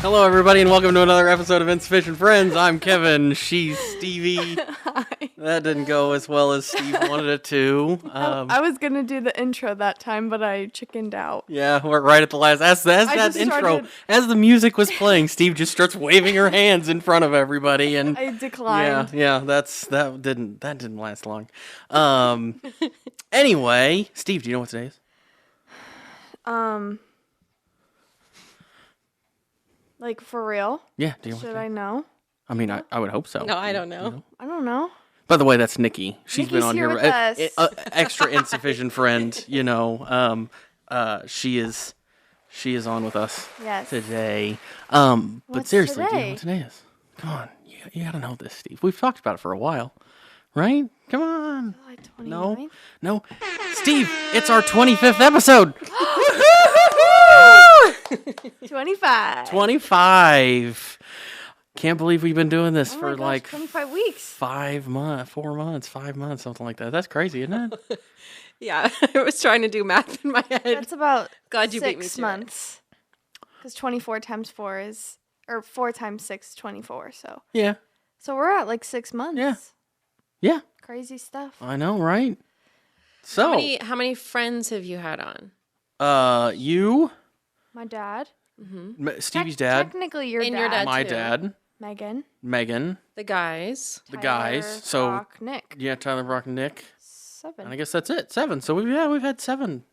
Hello, everybody, and welcome to another episode of Insufficient Friends. I'm Kevin. She's Stevie. Hi. That didn't go as well as Steve wanted it to. I was going to do the intro that time, but I chickened out. Yeah, we're right at the last. As the music was playing, Steve just starts waving her hands in front of everybody, and I declined. Yeah, that didn't last long. Anyway, Steve, do you know what today is? Like, for real? Yeah, do you know? Should I know? I mean, I would hope so. No, I don't know. You know? I don't know. By the way, that's Nikki. She's Nikki's been on here here. with us. Extra insufficient friend. You know, she is on with us Yes. today. But What's seriously, do you know today? what today is? Come on, you gotta know this, Steve. We've talked about it for a while, right? Come on. July 29th? No, Steve. It's our 25th episode. 25. 25. Can't believe we've been doing this Oh my for gosh, like 25 weeks. 5 months, something like that. That's crazy, isn't it? Yeah, I was trying to do math in my head. That's about Glad you beat me 6 to it. months. Because 24 times 4 is, or 4 times 6 is 24, so. Yeah. So we're at like 6 months. Yeah. Crazy stuff. I know, right? So, How many friends have you had on? you, My dad. Stevie's dad, Technically your And dad. your dad. my too. dad, Megan. Megan, The guys. the Tyler, guys. So, Brock, Nick. yeah, Tyler, Brock, and Nick. 7. And I guess that's it. 7. So we've had seven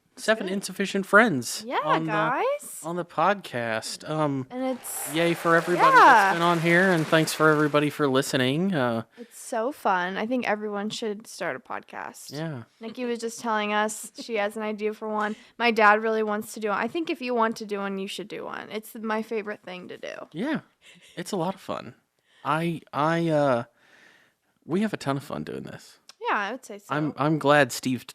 insufficient friends. Yeah, on guys. on the podcast. And it's Yay for everybody Yeah. that's been on here, and thanks for everybody for listening. it's so fun. I think everyone should start a podcast. Yeah. Nikki was just telling us she has an idea for one. My dad really wants to do one. I think if you want to do one, you should do one. It's my favorite thing to do. Yeah, it's a lot of fun. We have a ton of fun doing this. Yeah, I would say so. I'm glad Steve.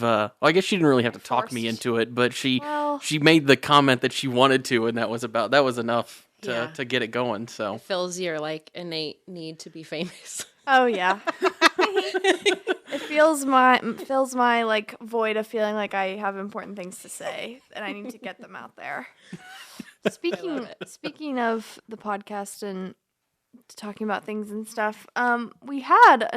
Well, I guess she didn't really have to talk me Forced. into it, but she Well- made the comment that she wanted to, and that was enough Yeah. to get it going. So It fills your innate need to be famous. Oh yeah. It fills my like void of feeling like I have important things to say and I need to get them out there. Speaking of the podcast and talking about things and stuff, we had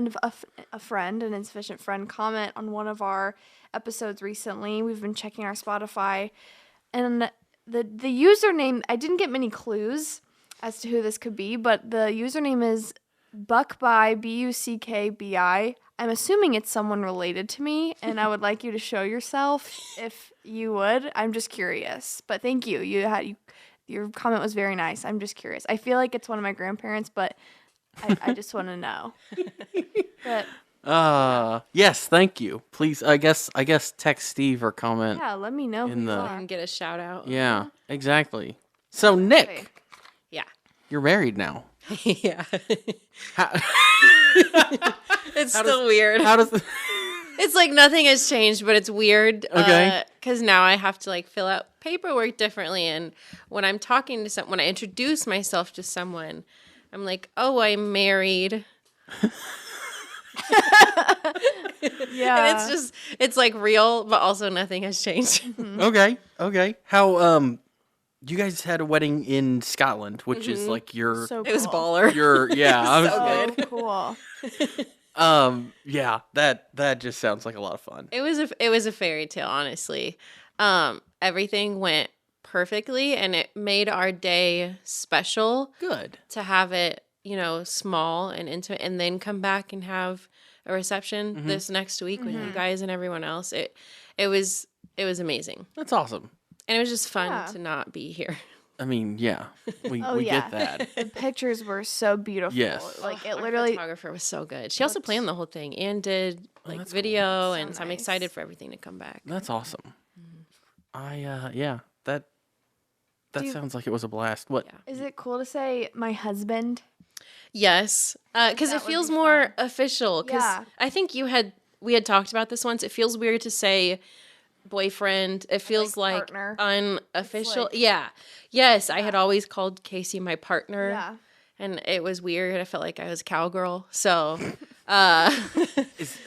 a friend, an insufficient friend, comment on one of our episodes recently. We've been checking our Spotify, and the username, I didn't get many clues as to who this could be, but the username is Buckby, Buckbi. I'm assuming it's someone related to me, and I would like you to show yourself if you would. I'm just curious, but thank you. Your comment was very nice. I'm just curious. I feel like it's one of my grandparents, but I just want to know. But yes, thank you. Please, I guess text Steve or comment. yeah, let me know In who you the- are. And get a shout out. Yeah, exactly. So Nick, Okay. Yeah. you're married now. Yeah. How, It's How still weird. how does It's like nothing has changed, but it's weird. Okay. Because now I have to like fill out paperwork differently. And when I'm talking to when I introduce myself to someone, I'm like, oh, I'm married. Yeah. And it's like real, but also nothing has changed. Okay. How you guys had a wedding in Scotland, which is like your so It was cool. baller. your yeah. I was- So So cool. yeah, that just sounds like a lot of fun. It was a fairy tale, honestly. Everything went perfectly, and it made our day special Good. to have it, small and intimate, and then come back and have a reception this next week with you guys and everyone else. It was amazing, That's awesome. and it was just fun Yeah. to not be here. I mean, yeah, we Oh, yeah. get that. The pictures were so beautiful. Yes. Like it Our literally. photographer was so good. She also looked- planned the whole thing and did like that's video, So and so I'm nice. excited for everything to come back. That's awesome. Yeah, that Do you- sounds like it was a blast. What? Yeah. Is it cool to say my husband? Yes, because that it would feels be more fun. official. Because Yeah. I think we had talked about this once. It feels weird to say boyfriend. It feels like partner. unofficial. It's like- Yeah. Yes, I had always called Casey my partner. Yeah. And it was weird. I felt like I was a cowgirl. So, Is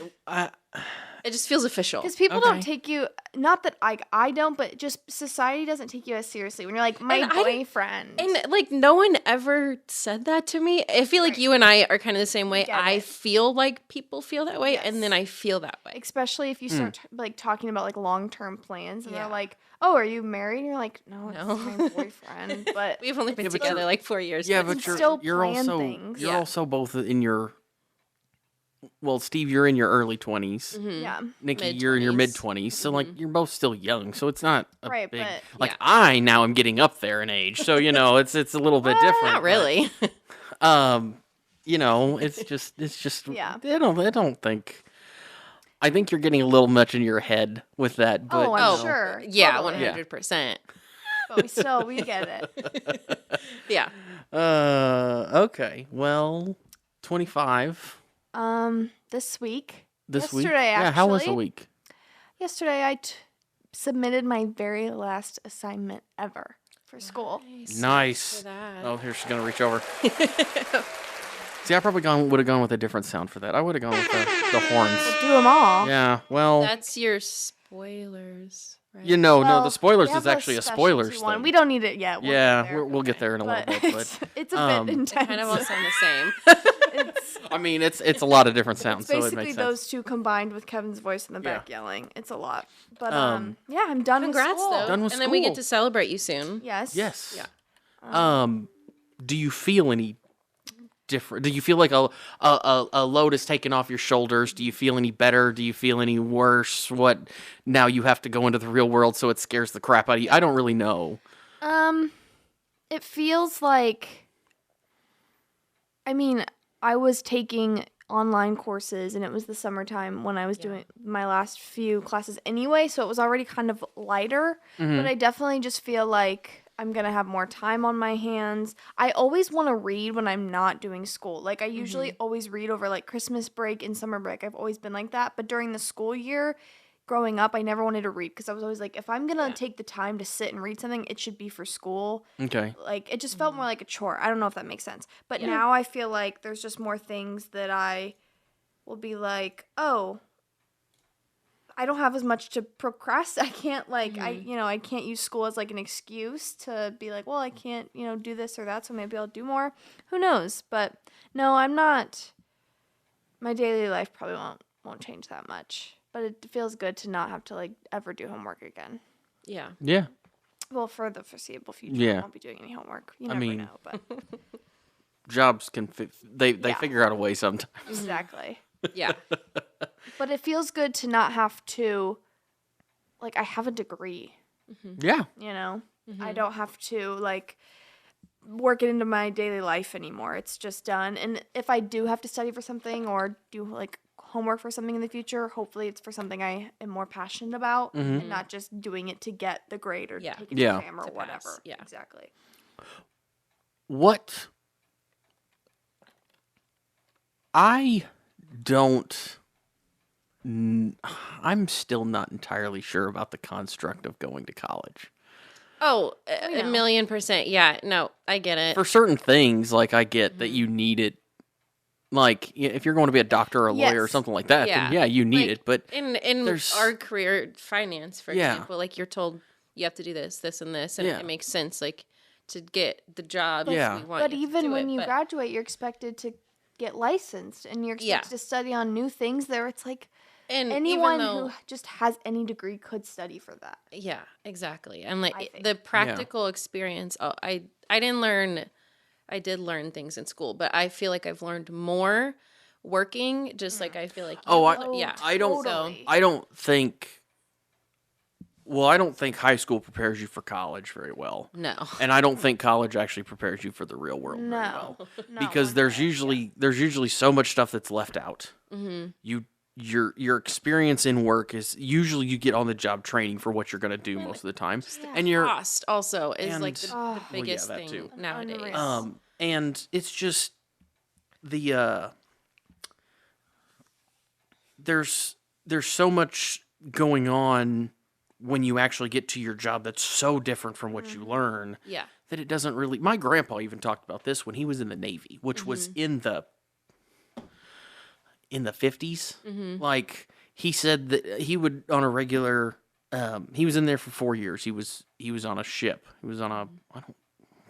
It just feels official. Because people don't take you, not that I don't, but just society doesn't take you as seriously when you're like, my boyfriend. And like, no one ever said that to me. I feel like you and I are kind of the same way. I feel like people feel that way, and then I feel that way. Especially if you start like talking about like long-term plans, and they're like, oh, are you married? And you're like, no, it's my boyfriend. But we've only been together like 4 years. Yeah, but you're also both in your. Well, Steve, you're in your early 20s. Mm-hmm. Yeah. Nikki, you're in your mid-20s. So, like, you're both still young. So, it's not a big... But, like, I now am getting up there in age. So, you know, it's a little bit different. Not really. You know, it's just... Yeah. I don't think... I think you're getting a little much in your head with that. But, I'm sure. Yeah, totally. 100%. But we get it. Yeah. Okay. Well, 25... This week. Yesterday, actually. Yeah, how was the week? Yesterday, I submitted my very last assignment ever for school. Nice. Oh, here she's gonna reach over. See, I probably would have gone with a different sound for that. I would have gone with the horns. We'll do them all. Yeah. Well, that's your spoilers. Right? You know, no, the spoilers is actually a spoilers thing. We don't need it yet. We'll get there in a little bit. But it's a bit intense. Kind of all sound the same. I mean, it's a lot of different sounds. It's basically so it makes those sense. two combined with Kevin's voice in the back yelling. It's a lot. But I'm done Congrats, with school. though. Done with and then we get to celebrate you soon. Yes. Yes. Yeah. Do you feel any different? Do you feel like a load is taken off your shoulders? Do you feel any better? Do you feel any worse? What now you have to go into the real world, so it scares the crap out of you? I don't really know. It feels like, I mean, I was taking online courses and it was the summertime when I was doing my last few classes anyway, so it was already kind of lighter, but I definitely just feel like I'm going to have more time on my hands. I always want to read when I'm not doing school. Like, I usually always read over, like, Christmas break and summer break. I've always been like that. But during the school year, growing up, I never wanted to read because I was always like, if I'm going to take the time to sit and read something, it should be for school. Okay. Like, it just felt more like a chore. I don't know if that makes sense. But now I feel like there's just more things that I will be like, oh, I don't have as much to procrastinate. I can't I can't use school as like an excuse to be like, well, I can't, do this or that, so maybe I'll do more. Who knows? But no, I'm not. My daily life probably won't change that much. But it feels good to not have to like ever do homework again. Yeah. Yeah. Well, for the foreseeable future, I won't be doing any homework. You never know, but jobs can they figure out a way sometimes. Exactly. Yeah. But it feels good to not have to, like, I have a degree. Yeah. I don't have to, like, work it into my daily life anymore. It's just done. And if I do have to study for something or do, like, homework for something in the future, hopefully it's for something I am more passionate about and not just doing it to get the grade or take an exam or whatever. Pass. Yeah. Exactly. What I don't... I'm still not entirely sure about the construct of going to college. Oh, a million %. Yeah, no, I get it. For certain things, like, I get that you need it. Like, if you're going to be a doctor or a lawyer or something like that, then you need it. But in our career, finance, for example, like, you're told you have to do this, and this, and it makes sense, like, to get the job. We want but even when you graduate, you're expected to get licensed, and you're expected to study on new things. There, it's like, and anyone who just has any degree could study for that. Yeah, exactly. And like the practical experience, I did learn things in school, but I feel like I've learned more working. Just like I feel like I don't think high school prepares you for college very well. No. And I don't think college actually prepares you for the real world very well. No. Because there's usually so much stuff that's left out. Your experience in work is usually you get on the job training for what you're going to do most of the time. And your cost also is like the biggest thing too. nowadays. And it's just the there's so much going on when you actually get to your job that's so different from what you learn. Yeah. That it doesn't really... My grandpa even talked about this when he was in the Navy, which was in the 50s. Like, he said that he would on a regular. He was in there for 4 years. He was on a ship. He was on a I don't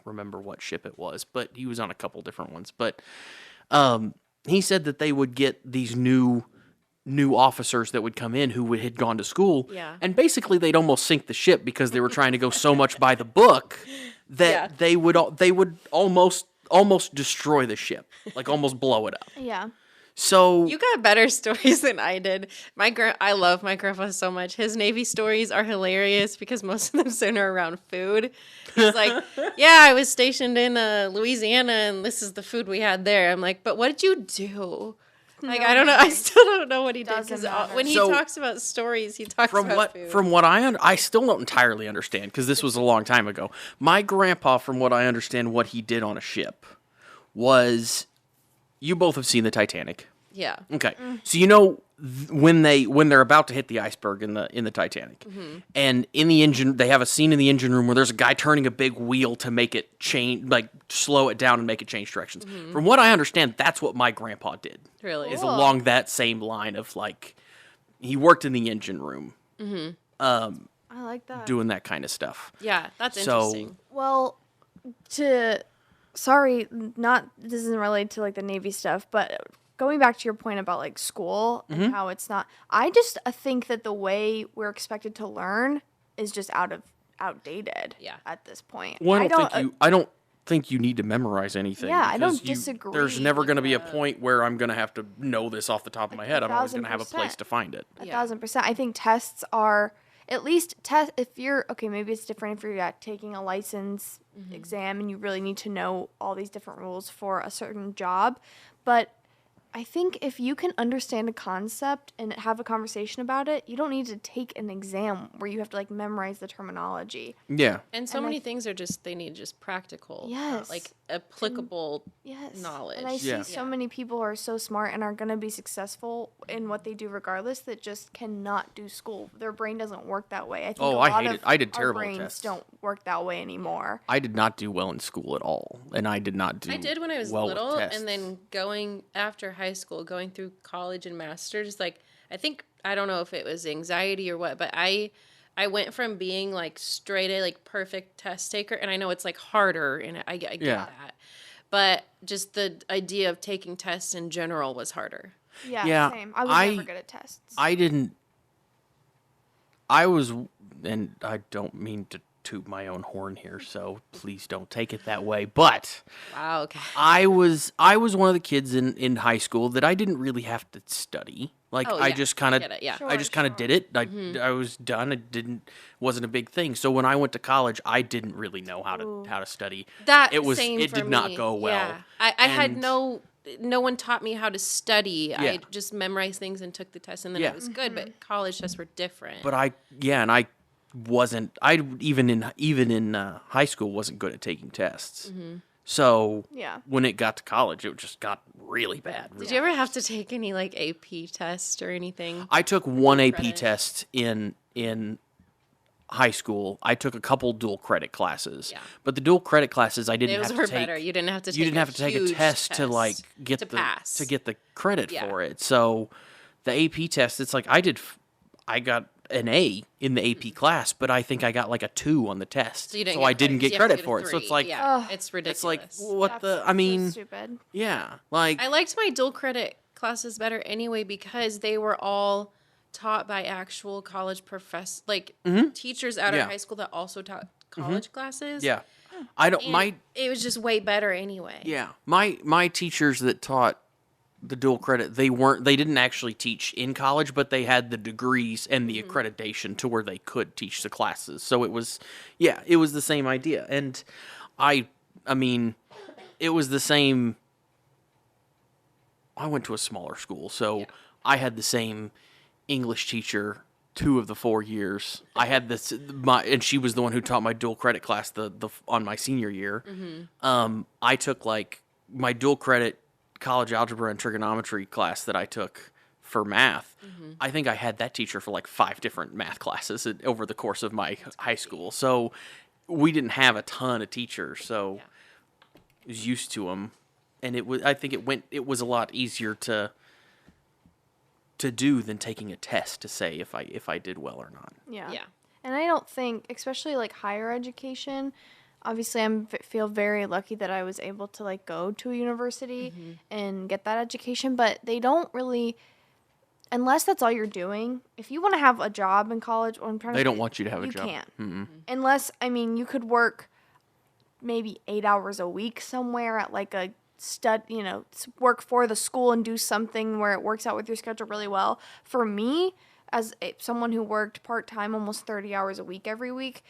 remember what ship it was, but he was on a couple different ones. But he said that they would get these new officers that would come in who had gone to school, and basically they'd almost sink the ship because they were trying to go so much by the book that they would almost destroy the ship, like almost blow it up. Yeah. So you got better stories than I did. I love my grandpa so much. His Navy stories are hilarious because most of them center around food. He's like, yeah, I was stationed in Louisiana and this is the food we had there. I'm like, but what did you do? Like, I don't know. I still don't know what he did because when he talks about stories, he talks about food. From what I still don't entirely understand because this was a long time ago. My grandpa, from what I understand, what he did on a ship was, you both have seen the Titanic. Yeah. Okay. So you know when they're about to hit the iceberg in the Titanic, and in the engine they have a scene in the engine room where there's a guy turning a big wheel to make it change, like slow it down and make it change directions. From what I understand, that's what my grandpa did. Really? Is along that same line of like, he worked in the engine room. I like that. Doing that kind of stuff. Yeah, that's interesting. Well, not this isn't related to like the Navy stuff, but going back to your point about like school and how it's not, I just think that the way we're expected to learn is just outdated. Yeah. At this point. Well, I don't think you need to memorize anything. Yeah, I don't disagree. There's never going to be a point where I'm going to have to know this off the top of my head. I'm always going to have a place to find it. 1,000%. I think tests are at least if you're maybe it's different if you're taking a license exam and you really need to know all these different rules for a certain job, but I think if you can understand a concept and have a conversation about it, you don't need to take an exam where you have to like memorize the terminology. Yeah. And many things are they need just practical, like applicable knowledge. And I see so many people who are so smart and are going to be successful in what they do regardless that just cannot do school. Their brain doesn't work that way. I think I hate it. I did terrible our brains tests. Don't work that way anymore. I did not do well in school at all, and I did not do. I did when I was well little, with tests. and then going after high school, going through college and masters. Like I don't know if it was anxiety or what, but I went from being like straight A, like perfect test taker, and I know it's like harder, and I get that, but just the idea of taking tests in general was harder. Yeah, same. I was never good at tests. And I don't mean to toot my own horn here, so please don't take it that way. But wow, okay. I was one of the kids in high school that I didn't really have to study. Like I just kind of did it. I was done. It wasn't a big thing. So when I went to college, I didn't really know how to study. It did not go well. Yeah. I had no one taught me how to study. Yeah. I just memorized things and took the test, and then it was good. But college tests were different. But I even in high school wasn't good at taking tests. So when it got to college, it just got really bad. Did you ever have to take any like AP test or anything? I took one AP test in high school. I took a couple dual credit classes. Yeah. But the dual credit classes I didn't have to take. Better. You didn't have to take a test to like get the credit for it. So the AP test, it's like I got an A in the AP class, but I think I got like a 2 on the test. So I didn't get credit for it. So it's like, it's ridiculous. It's like, so stupid. Yeah. Like, I liked my dual credit classes better anyway because they were all taught by actual college professors, like teachers out of high school that also taught college classes. Yeah. It was just way better anyway. Yeah. My teachers that taught the dual credit, they didn't actually teach in college, but they had the degrees and the accreditation to where they could teach the classes. So it was the same idea. And I mean, it was the same. I went to a smaller school, so I had the same English teacher 2 of the 4 years. I had and she was the one who taught my dual credit class on my senior year. I took like my dual credit college algebra and trigonometry class that I took for math. I think I had that teacher for like 5 different math classes over the course of my high school. So we didn't have a ton of teachers, so I was used to them. And it was a lot easier to to do than taking a test to say if I did well or not. Yeah. Yeah. And I don't think, especially like higher education, obviously feel very lucky that I was able to like go to a university and get that education, but they don't really, unless that's all you're doing. If you want to have a job in college, They don't want you to have a job. You can't. Mm-mm. Unless, I mean, you could work maybe 8 hours a week somewhere at like a work for the school and do something where it works out with your schedule really well. For me, as someone who worked part-time almost 30 hours a week every week,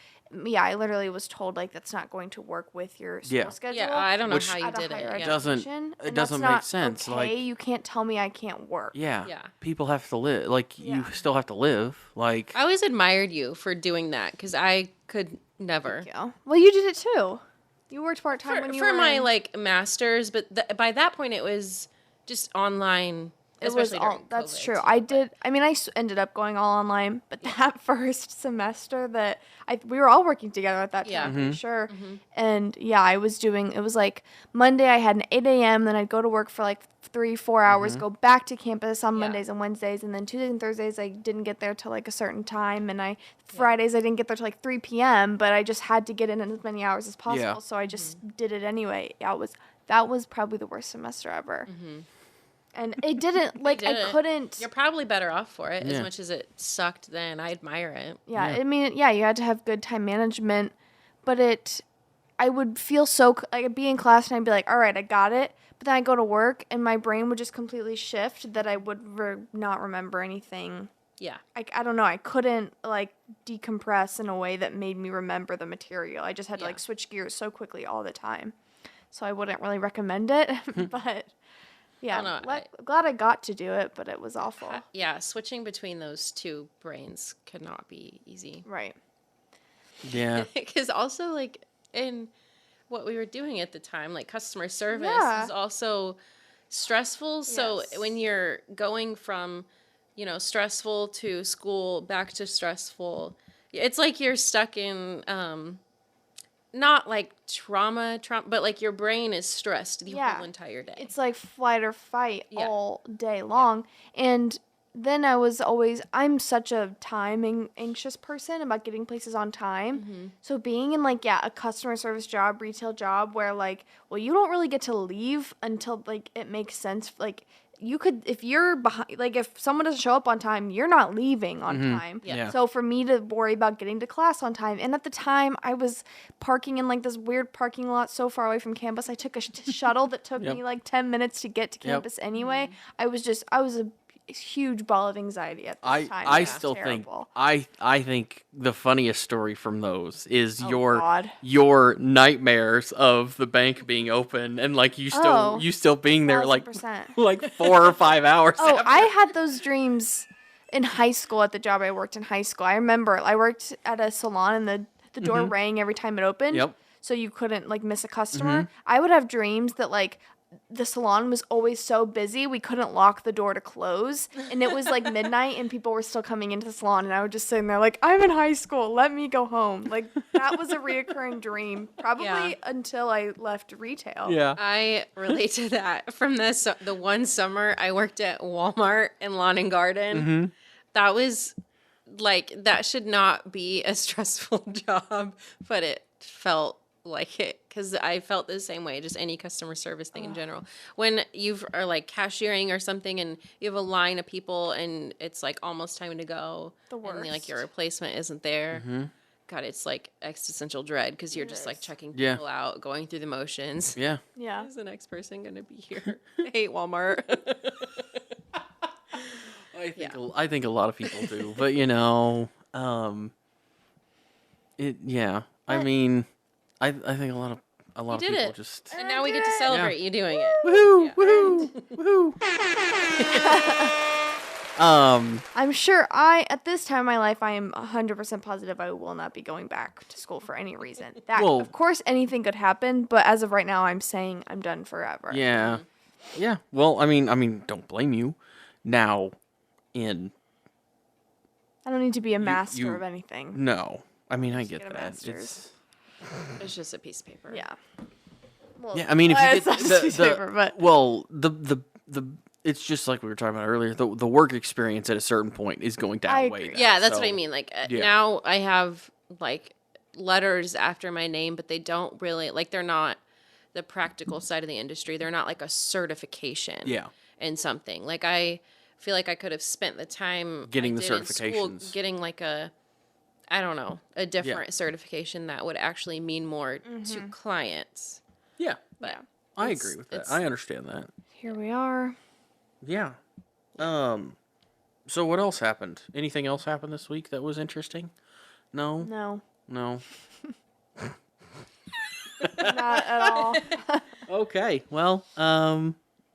yeah, I literally was told like that's not going to work with your school schedule. Yeah, I don't know Which how you at a did higher it. Yeah. education, It and doesn't that's make not sense, Okay, like- you can't tell me I can't work. Yeah. Yeah. People have to live. Like, you Yeah. still have to live. Like, I always admired you for doing that because I could never. Yeah. Well, you did it too. You worked part-time For, when you for were my in- like master's, but by that point it was just online. It was Especially all. during That's COVID, true. too, I but- did. I mean, ended up going all online, but that first semester that we were all working together at that time. Yeah. I'm pretty sure. And yeah, I was doing. It was like Monday. I had an 8 a.m. Then I'd go to work for like 3-4 hours. Go back to campus on Yeah. Mondays and Wednesdays, and then Tuesdays and Thursdays I didn't get there till like a certain time, and Fridays I didn't get there till like 3 p.m. But I just had to get in as many hours as possible, Yeah. so I just did it anyway. That was probably the worst semester ever. And it didn't like did I it. couldn't. You're probably better off for it Yeah. as much as it sucked then. I admire it. Yeah, Yeah. I mean, yeah, you had to have good time management, but I would feel like I'd be in class and I'd be like, all right, I got it. But then I'd go to work and my brain would just completely shift that I would not remember anything. Yeah. I don't know. I couldn't like decompress in a way that made me remember the material. I just had to Yeah. like switch gears so quickly all the time. So I wouldn't really recommend it, but yeah, Oh, no, glad I got to do it, but it was awful. Yeah, switching between those two brains could not be easy. Right. yeah. Because also, like, in what we were doing at the time, like, customer service Yeah. is also stressful. So Yes. when you're going from, stressful to school, back to stressful, it's like you're stuck in, not like trauma, but like your brain is stressed the Yeah. whole entire day. It's like flight or fight Yeah. all day long. And then I'm such a anxious person about getting places on time. So being in like, a customer service job, retail job where like, well, you don't really get to leave until like it makes sense. Like you could, if you're behind, like if someone doesn't show up on time, you're not leaving on time. Yeah. So for me to worry about getting to class on time, and at the time I was parking in like this weird parking lot so far away from campus, I took a shuttle that took Yep. me like 10 minutes to get to campus anyway. I was a huge ball of anxiety at this time. I It was still think terrible. I think the funniest story from those is Oh, your God. your nightmares of the bank being open and like you still being there like 1000%. like 4 or 5 hours. Oh, after. I had those dreams in high school at the job I worked in high school. I remember I worked at a salon and the door rang every time it opened. Yep. So you couldn't like miss a customer. I would have dreams that like the salon was always so busy we couldn't lock the door to close, and it was like midnight and people were still coming into the salon, and I was just sitting there like, I'm in high school, let me go home. Like that was a reoccurring dream probably Yeah. until I left retail. Yeah. I relate to that from the one summer I worked at Walmart in Lawn and Garden. That was like, that should not be a stressful job, but it felt like it because I felt the same way, just any customer service thing in general. When you are like cashiering or something and you have a line of people and it's like almost time to go, The and like worst. your replacement isn't there. God, it's like existential dread because you're just like checking Yeah. people out, going through the motions. Yeah. Yeah. Is the next person gonna be here? I hate Walmart. I think a lot of people do, but I mean, I think a lot of You did people it. just And now we get to celebrate you doing it. woohoo, woohoo, woohoo. I'm sure at this time in my life, I am 100% positive I will not be going back to school for any reason. Well- Of course, anything could happen, but as of right now, I'm saying I'm done forever. Yeah. Yeah. Well, I mean, don't blame you. Now, I don't need to be a master you- of anything. no. I mean, I get get a that. master's. It's just a piece of paper. Yeah. Well, Yeah, I mean, if well, you it's get not a piece of paper, but well, the it's just like we were talking about earlier. The work experience at a certain point is going to I outweigh agree. that. Yeah, that's what I So, mean. Like yeah. now I have like letters after my name, but they don't really like they're not the practical side of the industry. They're not like a certification Yeah. in something. Like I feel like I could have spent the time Getting I the did in school certifications. getting like a I don't know, a different certification that would actually mean more to clients. Yeah. But I It's- agree with that. it's- I understand that. Here we are. Yeah. So what else happened? Anything else happened this week that was interesting? No. No, No. not at all. Okay. Well,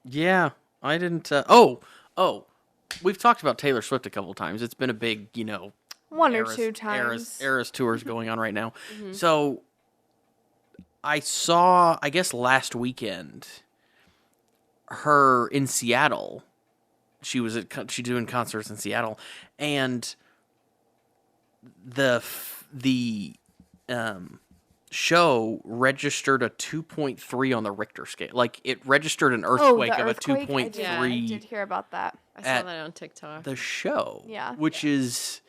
yeah, I didn't oh, we've talked about Taylor Swift a couple times. It's been a big, One or Eras- two times. Eras tours going on right now. So I saw, I guess last weekend, her in Seattle. She was she doing concerts in Seattle, and the show registered a 2.3 on the Richter scale. Like it registered an earthquake the of a earthquake? 2.3. I did hear about that. I saw At that on TikTok. the show. Yeah. Which is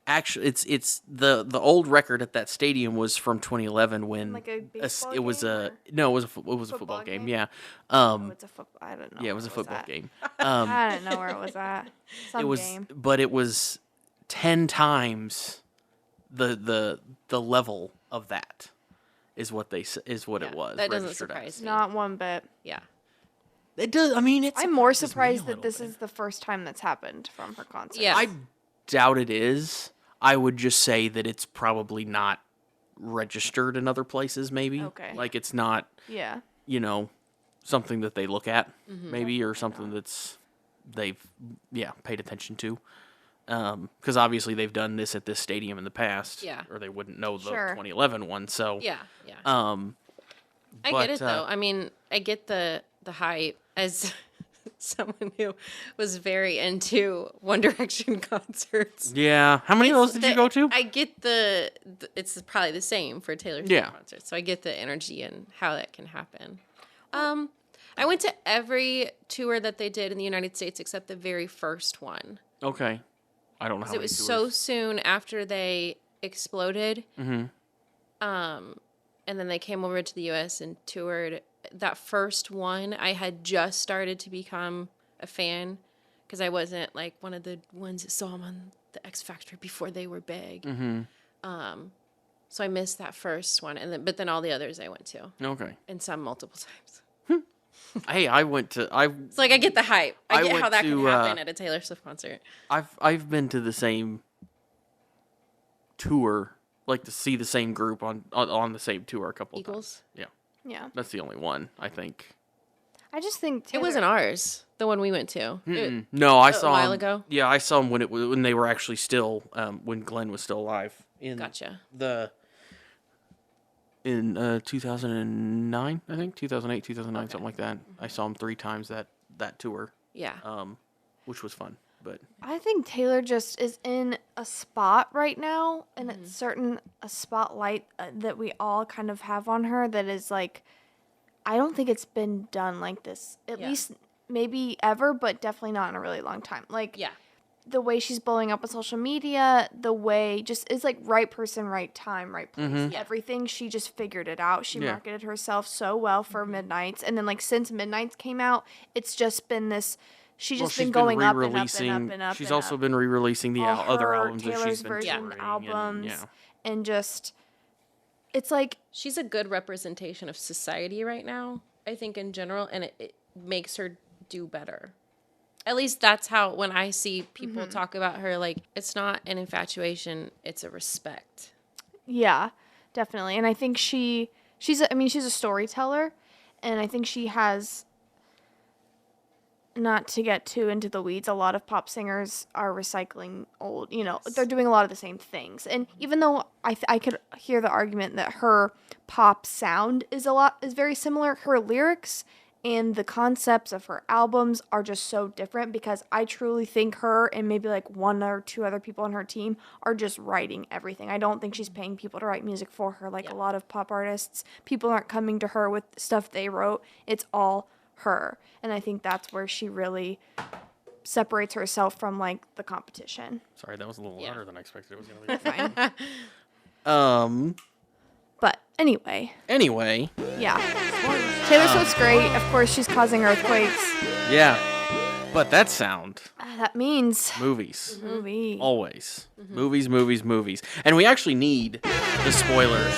actually it's the old record at that stadium was from 2011 when Like a baseball it was game, a or- no, it was a football Football game. game? Yeah. Oh, it's a football. I don't know. Yeah, it where was a football at. game. I don't know where it was at. Some It was game. but it was 10 times the level of that is what it was. That doesn't registered at. surprise me. Not one bit. Yeah. It does. I mean, it's. I'm more surprised that this is the first time that's happened from her concert. Yeah. I doubt it is. I would just say that it's probably not registered in other places. Maybe. Okay. Like it's not. Yeah. Something that they look at, maybe, or something that's they've paid attention to. Because obviously they've done this at this stadium in the past. Yeah. Or they wouldn't know the Sure. 2011 one. So. Yeah. Yeah. I but, get it though. I mean, I get the hype as someone who was very into One Direction concerts. Yeah. How many of those did you go to? I get it's probably the same for Taylor Swift Yeah. concerts. So I get the energy and how that can happen. I went to every tour that they did in the United States except the very first one. Okay. I don't know how It many was tours. so soon after they exploded. Mhm. And then they came over to the US and toured. That first one, I had just started to become a fan because I wasn't like one of the ones that saw them on the X Factor before they were big. So I missed that first one, but then all the others I went to, Okay. and some multiple times. Hey, I went to It's like I get the hype. I get went how that to, can happen at a Taylor Swift concert. I've been to the same tour, like to see the same group on the same tour a couple of times. Eagles. Yeah, Yeah. that's the only one I think. I just think It Taylor, wasn't ours, the one we went to. No, I saw while 'em- ago? Yeah, I saw them when they were actually still when Glenn was still alive. Gotcha. In 2009, I think 2008, 2009, something like that. I saw him 3 times that tour, Yeah. which was fun. But I think Taylor just is in a spot right now, and it's a spotlight that we all kind of have on her that is like, I don't think it's been done like this, at Yeah. least maybe ever, but definitely not in a really long time. Like, Yeah. the way she's blowing up on social media, the way just it's like right person, right time, right place. Yeah. Everything, she just figured it out. She Yeah. marketed herself so well for Midnights, and then like since Midnights came out, it's just been this. She's just been going up and up and up and up. She's and also up. been re-releasing the All other her albums that Taylor's she's been version touring albums, and and just it's like She's a good representation of society right now, I think, in general, and it makes her do better. At least that's how, when I see people talk about her, like, it's not an infatuation, it's a respect. yeah, definitely. And I think she's a storyteller, and I think she has. Not to get too into the weeds, a lot of pop singers are recycling old, they're doing a lot of the same things. And even though I could hear the argument that her pop sound is very similar, her lyrics and the concepts of her albums are just so different, because I truly think her and maybe like 1 or 2 other people on her team are just writing everything. I don't think she's paying people to write music for her like a lot of pop artists. People aren't coming to her with stuff they wrote. It's all her. And I think that's where she really separates herself from like the competition. Sorry, that was a little Yeah. louder than I expected it was going to be. Fine. But anyway, yeah. Taylor Swift's great. Of course, she's causing earthquakes. Yeah. But that sound, That means movies. movie. Always. Movies. And we actually need the spoilers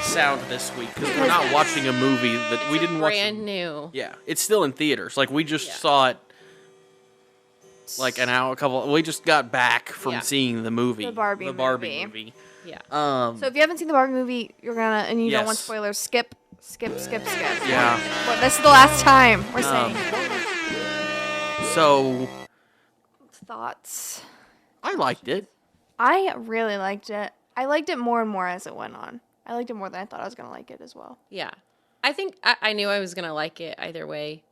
sound this week because we're not watching a movie that we didn't watch. Brand new. Yeah, it's still in theaters. Like we just saw it like an hour, we just got back from seeing the movie. The Barbie movie. Yeah. So if you haven't seen the Barbie movie, you're gonna and you don't want Yes. spoilers, skip. Yeah. Well, this is the last time we're saying. So Thoughts? I liked it. I really liked it. I liked it more and more as it went on. I liked it more than I thought I was gonna like it as well. Yeah. I think I knew I was going to like it either way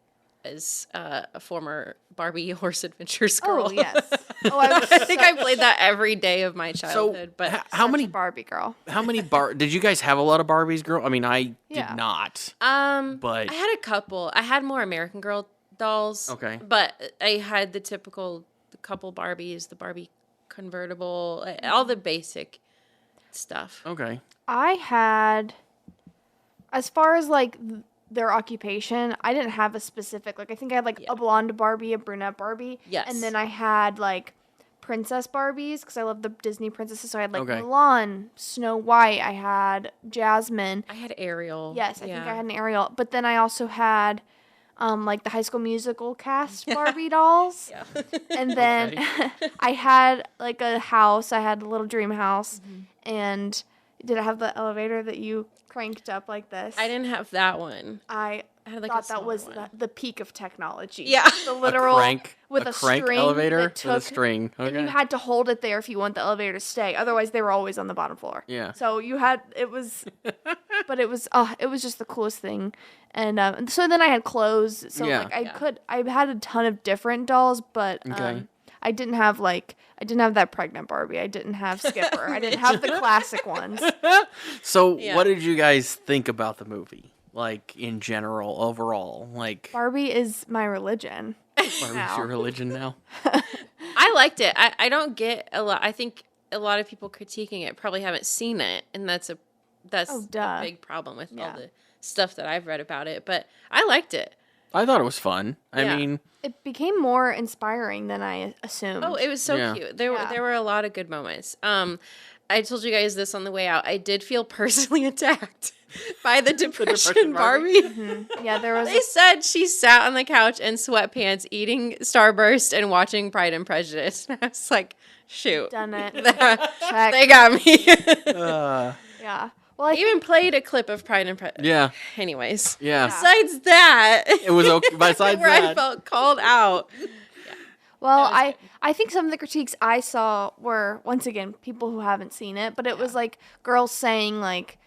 as a former Barbie Horse Adventures girl. Oh yes. Oh, I was I think I played that every day of my So childhood. But how many Barbie girl. did you guys have a lot of Barbies, girl? I mean, I Yeah. did not. but I had a couple. I had more American Girl dolls. Okay. But I had the typical couple Barbies, the Barbie convertible, all the basic stuff. Okay. I had, as far as like their occupation, I didn't have a specific, like I think I had like a blonde Barbie, a brunette Barbie. Yes. And then I had like princess Barbies because I love the Disney princesses. So I had like Okay. Mulan, Snow White, I had Jasmine. I had Ariel. Yes, I think I had an Ariel. But then I also had like the High School Musical cast Barbie dolls. Yeah. And then I had like a house. I had a little dream house. And did it have the elevator that you cranked up like this? I didn't have that one. I had like thought a that was smaller one. the peak of technology. Yeah. The literal with a a crank string elevator that with took, a string. Okay. and you had to hold it there if you want the elevator to stay. Otherwise, they were always on the bottom floor. Yeah. So you had it was, but it was just the coolest thing. And so then I had clothes. So Yeah. like I had a ton of different dolls, but Okay. I didn't have that pregnant Barbie. I didn't have Skipper. I didn't have the classic ones. So, Yeah. what did you guys think about the movie? Like in general, overall, like Barbie is my religion. Barbie's now. your religion now? I liked it. I don't get a lot. I think a lot of people critiquing it probably haven't seen it, and that's a duh. big problem with Yeah. all the stuff that I've read about it. But I liked it. I thought it was fun. I Yeah. mean, It became more inspiring than I assumed. Oh, it was so Yeah. cute. There Yeah. were a lot of good moments. I told you guys this on the way out. I did feel personally attacked by the depression Barbie? Barbie. Yeah, there was They said she sat on the couch in sweatpants eating Starburst and watching Pride and Prejudice. And I was like, shoot. done it. They Check. got me. Yeah. Well, I I even played a clip of Pride and Prejudice. yeah, Anyways. yeah. Besides that, It was okay. Besides where I that, Oh, felt called out. Well, That was I think some of the critiques I saw were, once again, people who haven't seen it, but it was like girls saying like,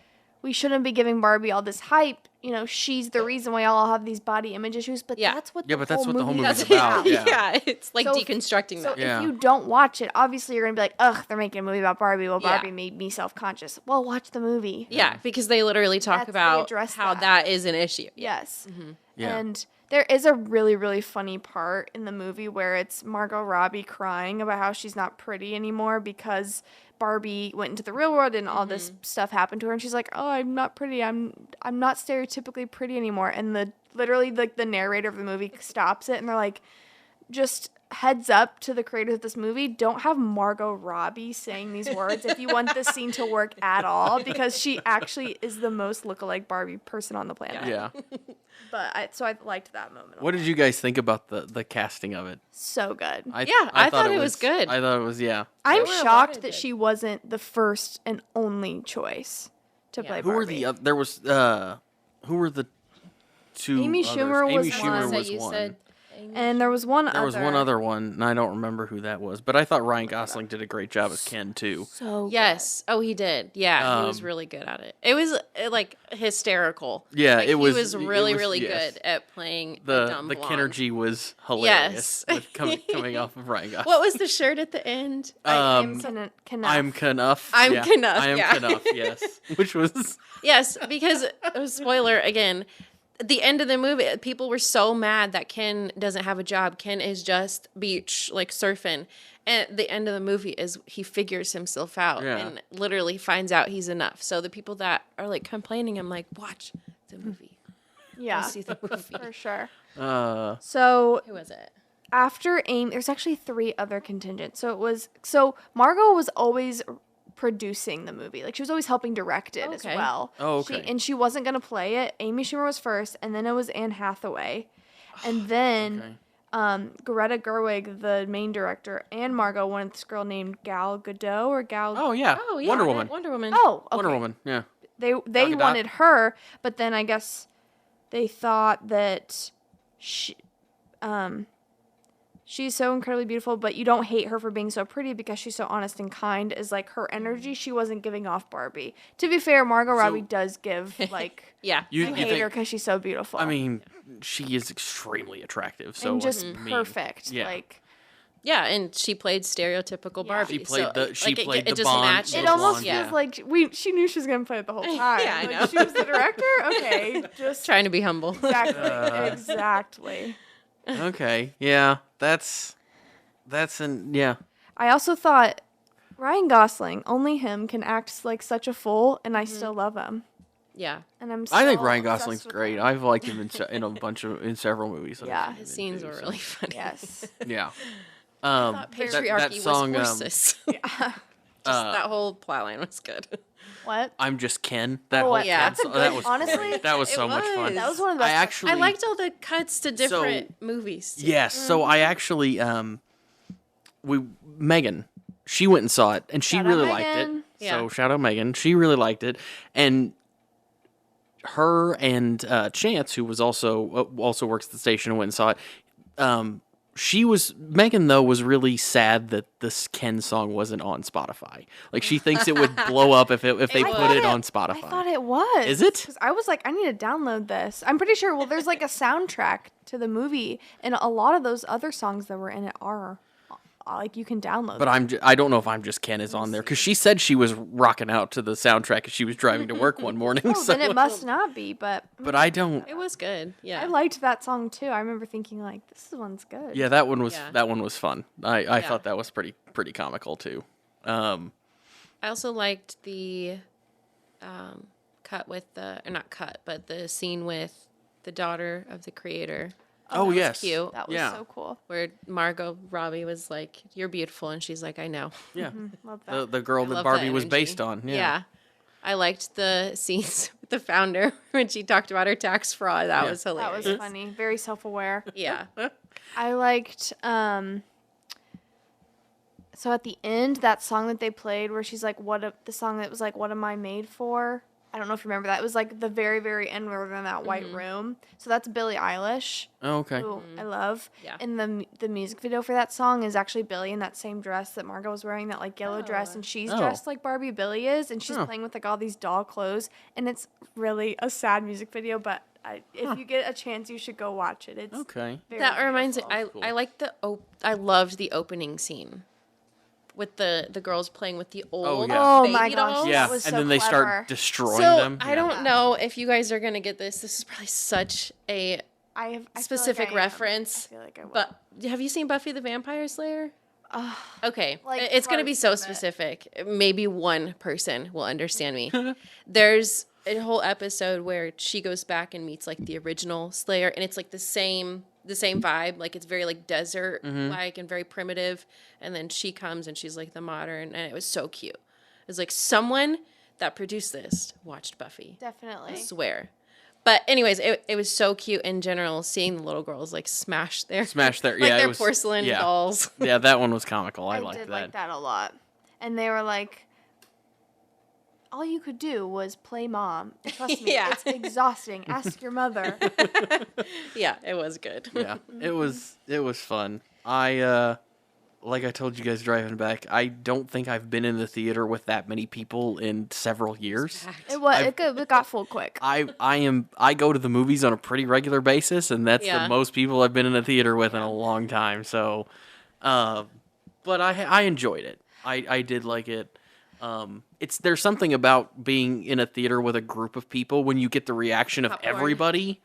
we shouldn't be giving Barbie all this hype. You know, she's the reason why y'all have these body image issues. But Yeah. that's what Yeah, but that's what the whole movie movie's is about. Yeah. Yeah, it's like So- deconstructing So that. Yeah. if you don't watch it, obviously you're gonna be like, ugh, they're making a movie about Barbie. Well, Yeah. Barbie made me self-conscious. Well, watch the movie. Yeah, because they literally talk They about address how that. that is an issue. Yes. Yeah. And there is a really, really funny part in the movie where it's Margot Robbie crying about how she's not pretty anymore because Barbie went into the real world and all this stuff happened to her, and she's like, "Oh, I'm not pretty. I'm not stereotypically pretty anymore." And the narrator of the movie stops it, and they're like, "Just heads up to the creators of this movie, don't have Margot Robbie saying these words if you want this scene to work at all, because she actually is the most lookalike Barbie person on the planet." Yeah. But I liked that moment. What did you guys think about the casting of it? So good. I thought it was good. I thought it was, yeah. I'm were a lot shocked of that good- she wasn't the first and only choice to Yeah. play Who Barbie. were the there was who were the two Amy others? Schumer Amy was Schumer one. was So you one. said And there was one There was one other one, and I don't remember who that was. But I thought Ryan Gosling did a great job as Ken too. So Yes. Oh, he did. Yeah, he was Um, really good at it. It was like hysterical. Yeah, Like, it was. He was really, really yes. good at playing a The dumb blonde. Kinergy was hilarious. Yes. with coming off of Ryan Gosling. What was the shirt at the end? I'm I'm Knuff. Knuff. I'm yeah. Knuff, I am yeah. Knuff. Yes, which was Yes, because spoiler again. at the end of the movie, people were so mad that Ken doesn't have a job. Ken is just beach, like surfing. And at the end of the movie is he figures himself out and literally finds out he's enough. So the people that are like complaining, I'm like, watch the movie. Yeah, Go see the movie. for sure. Uh, So Who was it? after Amy, there's actually 3 other contingents. So Margot was always producing the movie. Like she was always helping direct it as Okay. well. Oh, okay. She wasn't gonna play it. Amy Schumer was first, and then it was Anne Hathaway, and then Greta Gerwig, the main director, and Margot wanted this girl named Gal Gadot or Gal. oh yeah. Oh, yeah. Wonder Woman. Wonder Woman. Oh, okay. Wonder Woman. Yeah. They Gadot. wanted her, but then I guess they thought that she's so incredibly beautiful, but you don't hate her for being so pretty because she's so honest and kind. Is like her energy she wasn't giving off Barbie. To be fair, Margot Robbie does give like Yeah. You I hate her because she's so beautiful. I mean, she is extremely attractive. So and just I mean, perfect. Yeah. Like Yeah, and she played stereotypical Barbie. She played so, the- she like, played it the just Bond- matched. the it almost blonde, feels yeah. like she knew she was gonna play it the whole time. Yeah, I Like, know. she was the director. Okay, just Trying to be humble. exactly, exactly. Okay. Yeah. That's yeah. I also thought Ryan Gosling, only him can act like such a fool, and I still love him. Yeah, And I'm. I think still Ryan obsessed Gosling's with great. him. I've liked him in several movies. that I've Yeah. seen his him scenes in, were so- really funny. Yes. Yeah. Patriarchy song, was horses. Yeah. That whole plotline was good. What? I'm Just Ken. That Oh, whole yeah. Ken That's a song, good- that was honestly, great. That was it so much fun. was. That was one of the best. I actually I liked all the cuts to different movies. Too. Yes. So I actually Megan, she went and saw it and she Shout out really liked it. Megan. Yeah. So shout out Megan. She really liked it, and her and Chance, who was also works at the station, went and saw it. Megan though was really sad that this Ken song wasn't on Spotify. Like she thinks it would blow up if they put thought it on I Spotify. thought it was. Is it? 'Cause I was like, I need to download this. I'm pretty sure. Well, there's like a soundtrack to the movie, and a lot of those other songs that were in it are like you can download. But I don't know if I'm Just Ken is on there because she said she was rocking out to the soundtrack as she was driving to work one morning. Oh, so, then it must not be. But I don't. It was good. Yeah. I liked that song too. I remember thinking like, this one's good. Yeah, that one was Yeah. fun. I thought that was pretty comical too. I also liked the cut with or not cut, but the scene with the daughter of the creator. Oh was yes, cute. That was yeah. so cool. Where Margot Robbie was like, "You're beautiful," and she's like, "I know." Yeah, Love that. the girl I that love Barbie that was energy. based on. Yeah. I liked the scenes with the founder when she talked about her tax fraud. That Yeah. was That hilarious. was funny. Very self-aware. Yeah. I liked so at the end that song that they played where she's like the song that was like what am I made for? I don't know if you remember that. It was like the very very end where they're in that white room. So that's Billie Eilish, Oh, okay. who I love. Yeah. And the music video for that song is actually Billie in that same dress that Margot was wearing, that like yellow dress, and she's Oh. dressed like Barbie Billie is, and she's playing with like all these doll clothes, and it's really a sad music video, but if you get a chance, you should go watch it. It's Okay. very That reminds me. beautiful. I liked I loved the opening scene with the girls playing with the old yeah. Oh my baby gosh, dolls. Yeah, that was and so then they clever. start destroying So them. I don't know if you guys are gonna get this. This is probably such a I feel like specific I am. reference. I feel like I will. But have you seen Buffy the Vampire Slayer? Okay, Like, it's gonna be parts so of it. specific. Maybe one person will understand me. There's a whole episode where she goes back and meets like the original Slayer, and it's like the same vibe. Like it's very like desert like and very primitive. And then she comes and she's like the modern, and it was so cute. It was like someone that produced this watched Buffy. Definitely. I swear. But anyways, it was so cute in general seeing the little girls like smash their Smash their like yeah, their it was, porcelain yeah. dolls. Yeah, that one was comical. I I liked did that. like that a lot. And they were like, all you could do was play mom. Trust me, Yeah. it's exhausting. Ask your mother. Yeah, it was good. Yeah, it was fun. Like I told you guys driving back, I don't think I've been in the theater with that many people in several years. It got full quick. I go to the movies on a pretty regular basis, and that's Yeah. the most people I've been in a theater with in a long time. So, but I enjoyed it. I did like it. There's something about being in a theater with a group of people when you get the reaction of Popcorn. everybody.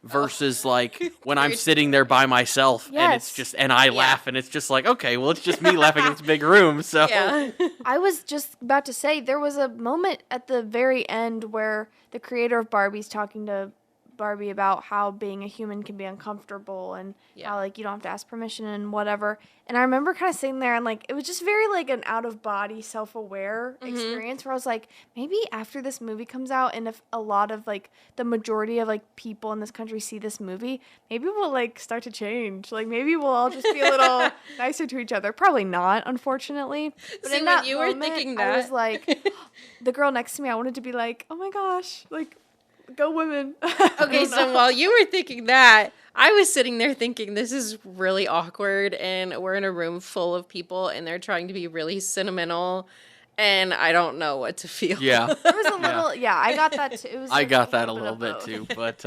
versus like when I'm sitting there by myself and it's Yes. just and I laugh and it's just like, okay, well, it's just me laughing in this big room. So Yeah. I was just about to say there was a moment at the very end where the creator of Barbie's talking to Barbie about how being a human can be uncomfortable and how like you don't have to ask permission and whatever. And I remember kind of sitting there and like it was just very like an out of body self-aware experience where I was like, maybe after this movie comes out and if a lot of like the majority of like people in this country see this movie, maybe we'll like start to change. Like maybe we'll all just be a little nicer to each other. Probably not, unfortunately. But See, in when that you were moment, thinking I was that- like, the girl next to me, I wanted to be like, oh my gosh, like go women. Okay, so while you were thinking that, I was sitting there thinking this is really awkward and we're in a room full of people and they're trying to be really sentimental and I don't know what to feel. yeah, There was a little, I got that too. It was I like got that a little of bit both. too. But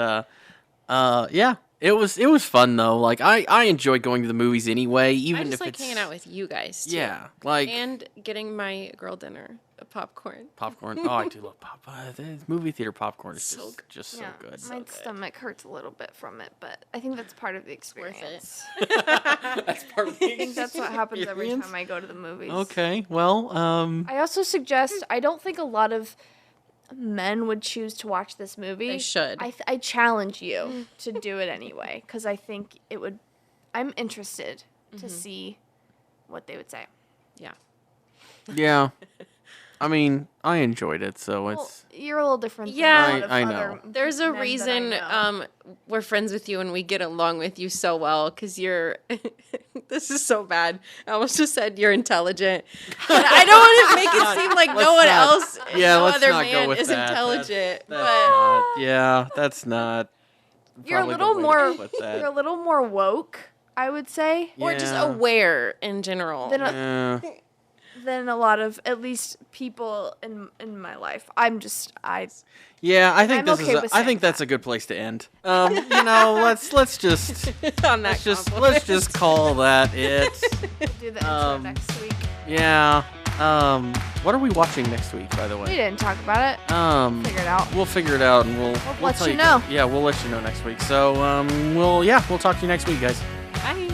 yeah, it was fun though. Like I enjoy going to the movies anyway, I even just if like it's hanging out with you guys too. yeah, like And getting my girl dinner, popcorn. popcorn. Oh, I do love popcorn. The movie theater popcorn is So just so Yeah, good. my good. stomach hurts a little bit from it, but I think that's part of the worth it. experience. That's part of the I think that's what happens every experience. time I go to the movies. Okay, well, I also suggest, I don't think a lot of men would choose to watch this movie. They should. I challenge you to do it anyway, because I think it would, I'm interested to see what they would say. Yeah. yeah. I mean, I enjoyed it, so Well, it's you're a little different than Yeah. a lot of I other know. There's a men that I reason know. we're friends with you and we get along with you so well because you're this is so bad. I almost just said you're intelligent. And I don't want to make it seem like no one else, yeah, no let's other not go man with is that. intelligent. That's But not, yeah, that's not. You're a probably the little way to more, put that. you're a little more woke, I would say, or just Yeah. aware in general. than a, Yeah. than a lot of at least people in my life. Yeah, I think I'm this okay is. with I saying think that's a good place to end. let's just on that let's just call that it. do the intro next week. Yeah. What are we watching next week, by the We way? didn't talk about it. Figure it out. We'll figure it out, and we'll let tell you know. Yeah, we'll let you know next week. So we'll talk to you next week, guys. Bye.